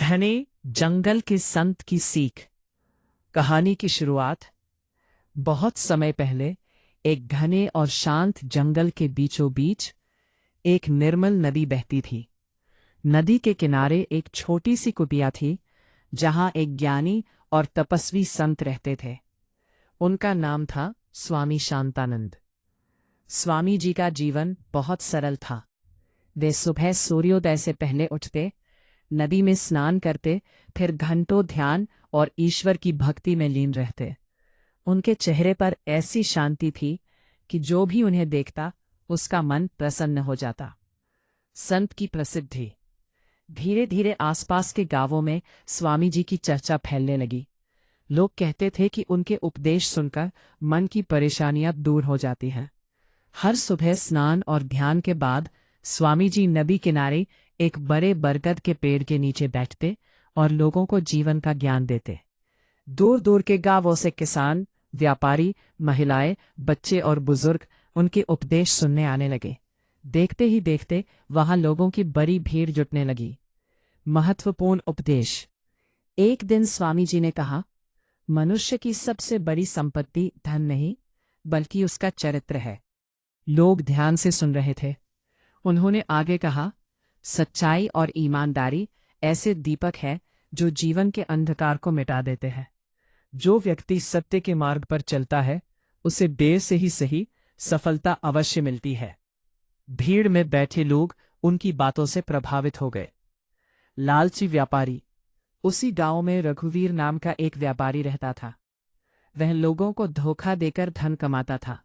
घने जंगल के संत की सीख। कहानी की शुरुआत। बहुत समय पहले एक घने और शांत जंगल के बीचों बीच एक निर्मल नदी बहती थी। नदी के किनारे एक छोटी सी कुटिया थी जहां एक ज्ञानी और तपस्वी संत रहते थे। उनका नाम था स्वामी शांतानंद। स्वामी जी का जीवन बहुत सरल था। वे सुबह सूर्योदय से पहले उठते, नदी में स्नान करते, फिर घंटों ध्यान और ईश्वर की भक्ति में लीन रहते। उनके चेहरे पर ऐसी शांति थी कि जो भी उन्हें देखता उसका मन प्रसन्न हो जाता। संत की प्रसिद्धि। धीरे धीरे आसपास के गांवों में स्वामी जी की चर्चा फैलने लगी। लोग कहते थे कि उनके उपदेश सुनकर मन की परेशानियां दूर हो जाती हैं। हर सुबह स्नान और ध्यान के बाद स्वामी जी नदी किनारे एक बड़े बरगद के पेड़ के नीचे बैठते और लोगों को जीवन का ज्ञान देते। दूर दूर के गांवों से किसान, व्यापारी, महिलाएं, बच्चे और बुजुर्ग उनके उपदेश सुनने आने लगे। देखते ही देखते वहां लोगों की बड़ी भीड़ जुटने लगी। महत्वपूर्ण उपदेश। एक दिन स्वामी जी ने कहा, मनुष्य की सबसे बड़ी संपत्ति धन नहीं बल्कि उसका चरित्र है। लोग ध्यान से सुन रहे थे। उन्होंने आगे कहा, सच्चाई और ईमानदारी ऐसे दीपक है जो जीवन के अंधकार को मिटा देते हैं। जो व्यक्ति सत्य के मार्ग पर चलता है उसे देर से ही सही सफलता अवश्य मिलती है। भीड़ में बैठे लोग उनकी बातों से प्रभावित हो गए। लालची व्यापारी। उसी गांव में रघुवीर नाम का एक व्यापारी रहता था। वह लोगों को धोखा देकर धन कमाता था।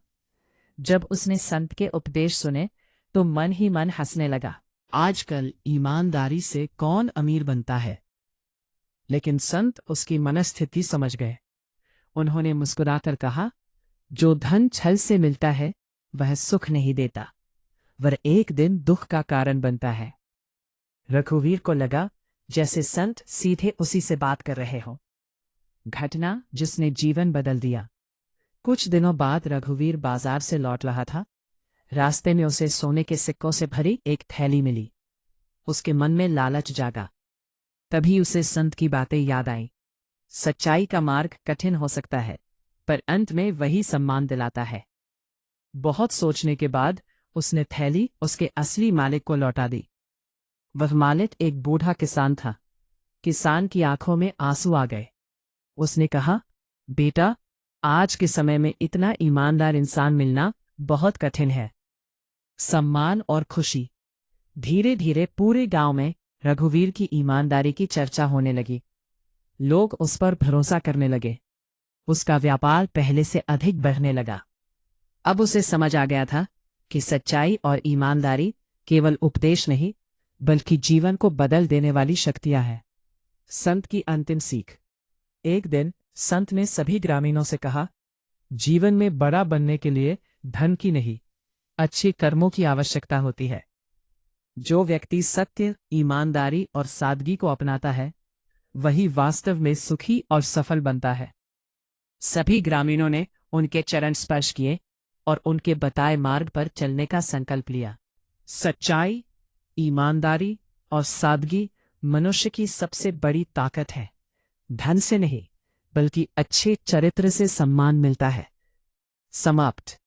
जब उसने संत के उपदेश सुने तो मन ही मन हंसने लगा। आजकल ईमानदारी से कौन अमीर बनता है? लेकिन संत उसकी मनस्थिति समझ गए। उन्होंने मुस्कुराकर कहा, जो धन छल से मिलता है वह सुख नहीं देता, वह एक दिन दुख का कारण बनता है। रघुवीर को लगा जैसे संत सीधे उसी से बात कर रहे हो। घटना जिसने जीवन बदल दिया। कुछ दिनों बाद रघुवीर बाजार से लौट रहा था। रास्ते में उसे सोने के सिक्कों से भरी एक थैली मिली। उसके मन में लालच जागा। तभी उसे संत की बातें याद आईं। सच्चाई का मार्ग कठिन हो सकता है, पर अंत में वही सम्मान दिलाता है। बहुत सोचने के बाद उसने थैली उसके असली मालिक को लौटा दी। वह मालिक एक बूढ़ा किसान था। किसान की आंखों में आंसू आ गए। उसने कहा, बेटा, आज के समय में इतना ईमानदार इंसान मिलना बहुत कठिन है। सम्मान और खुशी। धीरे धीरे पूरे गांव में रघुवीर की ईमानदारी की चर्चा होने लगी। लोग उस पर भरोसा करने लगे। उसका व्यापार पहले से अधिक बढ़ने लगा। अब उसे समझ आ गया था कि सच्चाई और ईमानदारी केवल उपदेश नहीं बल्कि जीवन को बदल देने वाली शक्तियां हैं। संत की अंतिम सीख। एक दिन संत ने सभी ग्रामीणों से कहा, जीवन में बड़ा बनने के लिए धन की नहीं, अच्छे कर्मों की आवश्यकता होती है। जो व्यक्ति सत्य, ईमानदारी और सादगी को अपनाता है वही वास्तव में सुखी और सफल बनता है। सभी ग्रामीणों ने उनके चरण स्पर्श किए और उनके बताए मार्ग पर चलने का संकल्प लिया। सच्चाई, ईमानदारी और सादगी मनुष्य की सबसे बड़ी ताकत है। धन से नहीं बल्कि अच्छे चरित्र से सम्मान मिलता है। समाप्त।